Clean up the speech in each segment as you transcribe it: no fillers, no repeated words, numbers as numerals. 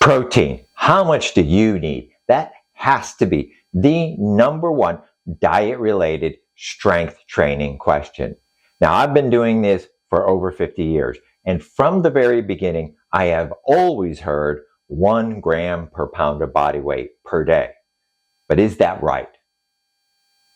Protein. How much do you need? That has to be the number one diet-related strength training question. Now, I've been doing this for over 50 years, and from the very beginning, I have always heard 1 gram per pound of body weight per day. But is that right?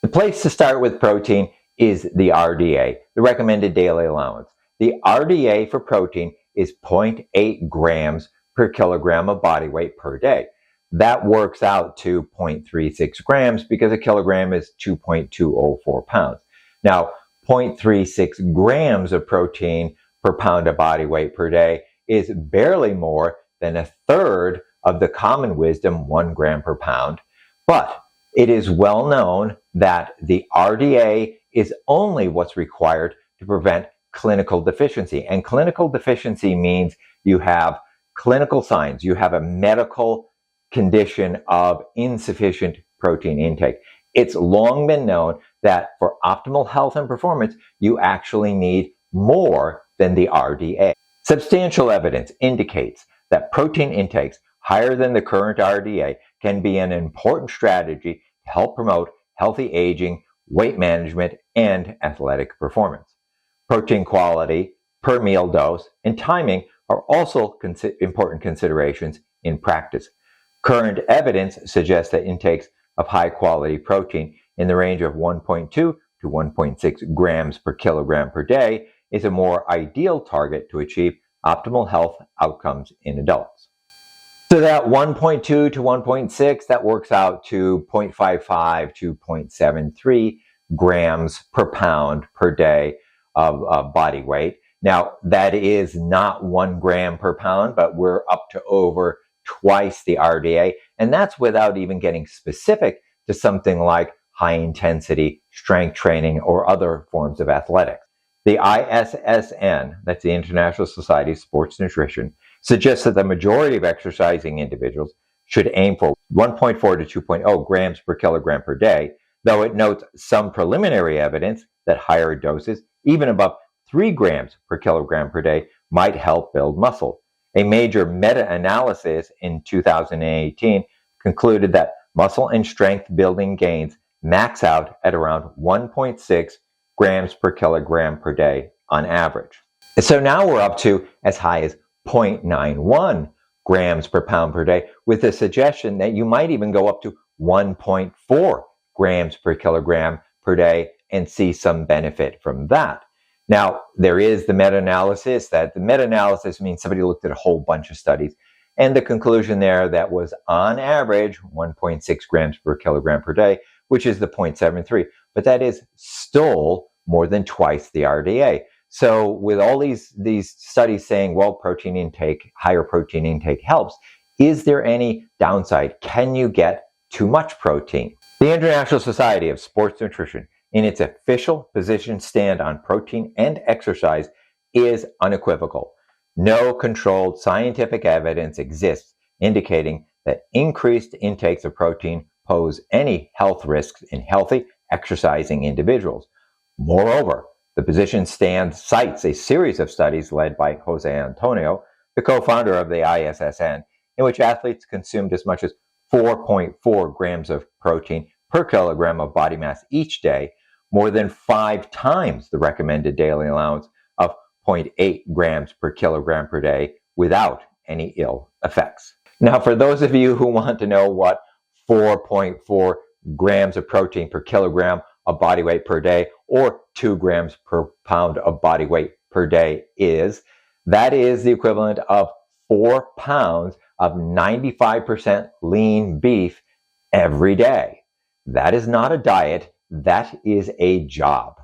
The place to start with protein is the RDA, the recommended daily allowance. The RDA for protein is 0.8 grams per kilogram of body weight per day. That works out to 0.36 grams because a kilogram is 2.204 pounds. Now, 0.36 grams of protein per pound of body weight per day is barely more than a third of the common wisdom 1 gram per pound. But it is well known that the RDA is only what's required to prevent clinical deficiency. And clinical deficiency means you have clinical signs, you have a medical condition of insufficient protein intake. It's long been known that for optimal health and performance, you actually need more than the RDA. Substantial evidence indicates that protein intakes higher than the current RDA can be an important strategy to help promote healthy aging, weight management, and athletic performance. Protein quality, per meal dose, and timing are also important considerations in practice. Current evidence suggests that intakes of high-quality protein in the range of 1.2 to 1.6 grams per kilogram per day is a more ideal target to achieve optimal health outcomes in adults. So that 1.2 to 1.6, that works out to 0.55 to 0.73 grams per pound per day of body weight. Now, that is not 1 gram per pound, but we're up to over twice the RDA, and that's without even getting specific to something like high-intensity strength training or other forms of athletics. The ISSN, that's the International Society of Sports Nutrition, suggests that the majority of exercising individuals should aim for 1.4 to 2.0 grams per kilogram per day, though it notes some preliminary evidence that higher doses, even above 3 grams per kilogram per day, might help build muscle. A major meta-analysis in 2018 concluded that muscle and strength building gains max out at around 1.6 grams per kilogram per day on average. So now we're up to as high as 0.91 grams per pound per day, with the suggestion that you might even go up to 1.4 grams per kilogram per day and see some benefit from that. Now, there is the meta-analysis. That the meta-analysis means somebody looked at a whole bunch of studies, and the conclusion there that was on average 1.6 grams per kilogram per day, which is the 0.73, but that is still more than twice the RDA. So with all these studies saying, well, protein intake, higher protein intake helps, is there any downside? Can you get too much protein? The International Society of Sports Nutrition, in its official position stand on protein and exercise, is unequivocal. No controlled scientific evidence exists indicating that increased intakes of protein pose any health risks in healthy, exercising individuals. Moreover, the position stand cites a series of studies led by Jose Antonio, the co-founder of the ISSN, in which athletes consumed as much as 4.4 grams of protein per kilogram of body mass each day, more than 5 times the recommended daily allowance of 0.8 grams per kilogram per day without any ill effects. Now, for those of you who want to know what 4.4 grams of protein per kilogram of body weight per day or 2 grams per pound of body weight per day is, that is the equivalent of 4 pounds of 95% lean beef every day. That is not a diet, that is a job.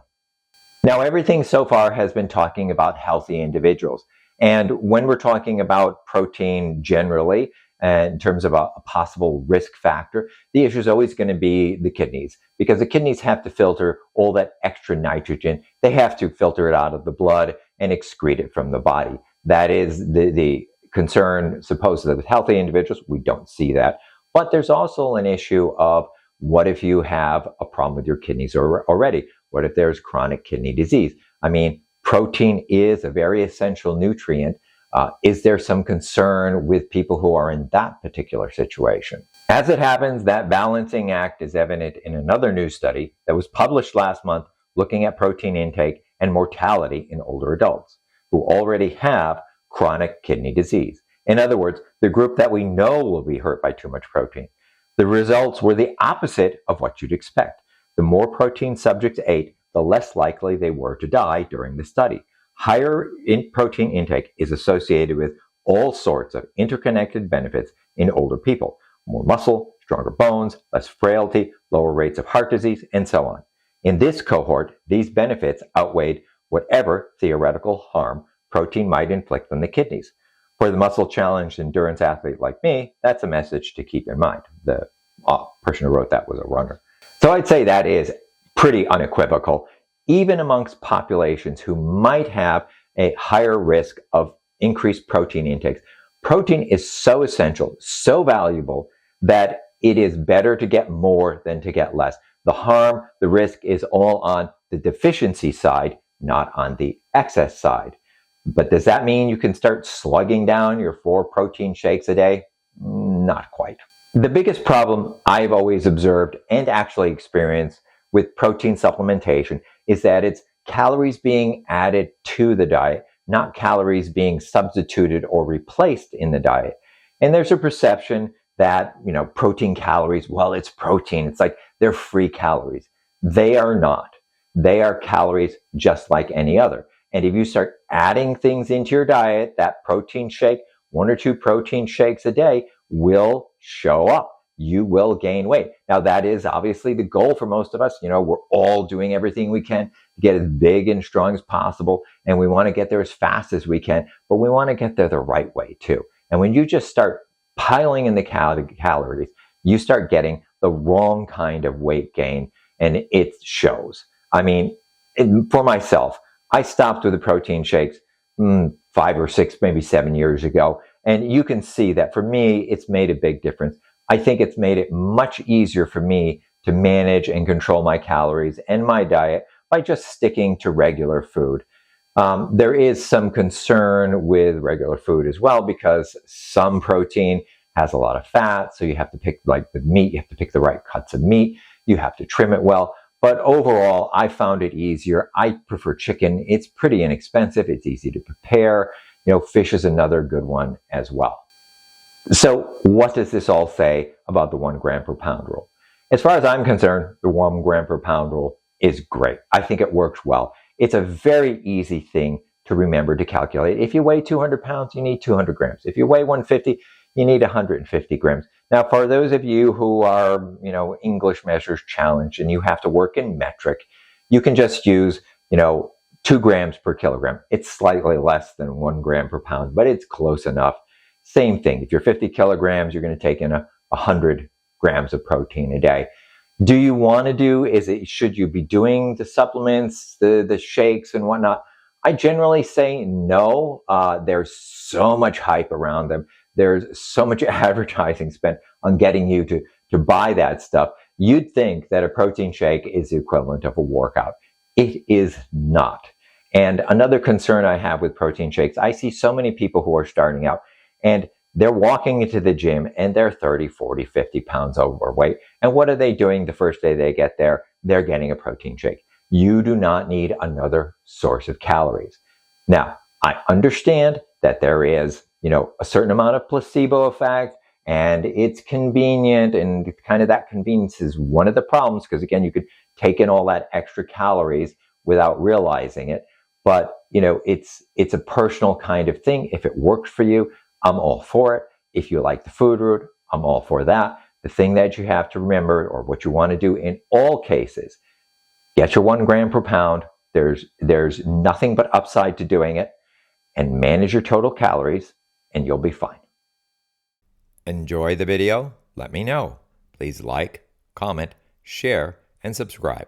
Now, everything so far has been talking about healthy individuals. And when we're talking about protein generally, in terms of a possible risk factor, the issue is always going to be the kidneys, because the kidneys have to filter all that extra nitrogen. They have to filter it out of the blood and excrete it from the body. That is the concern supposedly with healthy individuals. We don't see that. But there's also an issue of, what if you have a problem with your kidneys already? What if there's chronic kidney disease? I mean, protein is a very essential nutrient Is there some concern with people who are in that particular situation? As it happens, that balancing act is evident in another new study that was published last month looking at protein intake and mortality in older adults who already have chronic kidney disease. In other words, the group that we know will be hurt by too much protein. The results were the opposite of what you'd expect. The more protein subjects ate, the less likely they were to die during the study. Higher protein intake is associated with all sorts of interconnected benefits in older people. More muscle, stronger bones, less frailty, lower rates of heart disease, and so on. In this cohort, these benefits outweighed whatever theoretical harm protein might inflict on the kidneys. For the muscle-challenged endurance athlete like me, that's a message to keep in mind. The person who wrote that was a runner. So I'd say that is pretty unequivocal. Even amongst populations who might have a higher risk of increased protein intakes, protein is so essential, so valuable, that it is better to get more than to get less. The harm, the risk is all on the deficiency side, not on the excess side. But does that mean you can start slugging down your 4 protein shakes a day? Not quite. The biggest problem I've always observed and actually experienced with protein supplementation is that it's calories being added to the diet, not calories being substituted or replaced in the diet. And there's a perception that, protein calories, well, it's protein. It's like they're free calories. They are not. They are calories just like any other. And if you start adding things into your diet, that protein shake, 1 or 2 protein shakes a day will show up. You will gain weight. Now, that is obviously the goal for most of us. We're all doing everything we can to get as big and strong as possible. And we want to get there as fast as we can, but we want to get there the right way too. And when you just start piling in the calories, you start getting the wrong kind of weight gain, and it shows. I mean, for myself, I stopped with the protein shakes 5 or 6, maybe 7 years ago. And you can see that for me, it's made a big difference. I think it's made it much easier for me to manage and control my calories and my diet by just sticking to regular food. There is some concern with regular food as well, because some protein has a lot of fat. So you have to pick, like with meat, you have to pick the right cuts of meat. You have to trim it well. But overall, I found it easier. I prefer chicken. It's pretty inexpensive. It's easy to prepare. Fish is another good one as well. So what does this all say about the 1 gram per pound rule? As far as I'm concerned, the 1 gram per pound rule is great. I think it works well. It's a very easy thing to remember to calculate. If you weigh 200 pounds, you need 200 grams. If you weigh 150, you need 150 grams. Now, for those of you who are, English measures challenged and you have to work in metric, you can just use, 2 grams per kilogram. It's slightly less than 1 gram per pound, but it's close enough. Same thing. If you're 50 kilograms, you're going to take in 100 grams of protein a day. Do you want to should you be doing the supplements, the shakes and whatnot? I generally say no. There's so much hype around them. There's so much advertising spent on getting you to buy that stuff. You'd think that a protein shake is the equivalent of a workout. It is not. And another concern I have with protein shakes, I see so many people who are starting out and they're walking into the gym and they're 30, 40, 50 pounds overweight. And what are they doing the first day they get there? They're getting a protein shake. You do not need another source of calories. Now, I understand that there is, a certain amount of placebo effect and it's convenient, and kind of that convenience is one of the problems because, again, you could take in all that extra calories without realizing it. But, it's a personal kind of thing. If it works for you, I'm all for it. If you like the food route, I'm all for that. The thing that you have to remember, or what you want to do in all cases, get your 1 gram per pound. There's nothing but upside to doing it, and manage your total calories, and you'll be fine. Enjoy the video? Let me know. Please like, comment, share, and subscribe.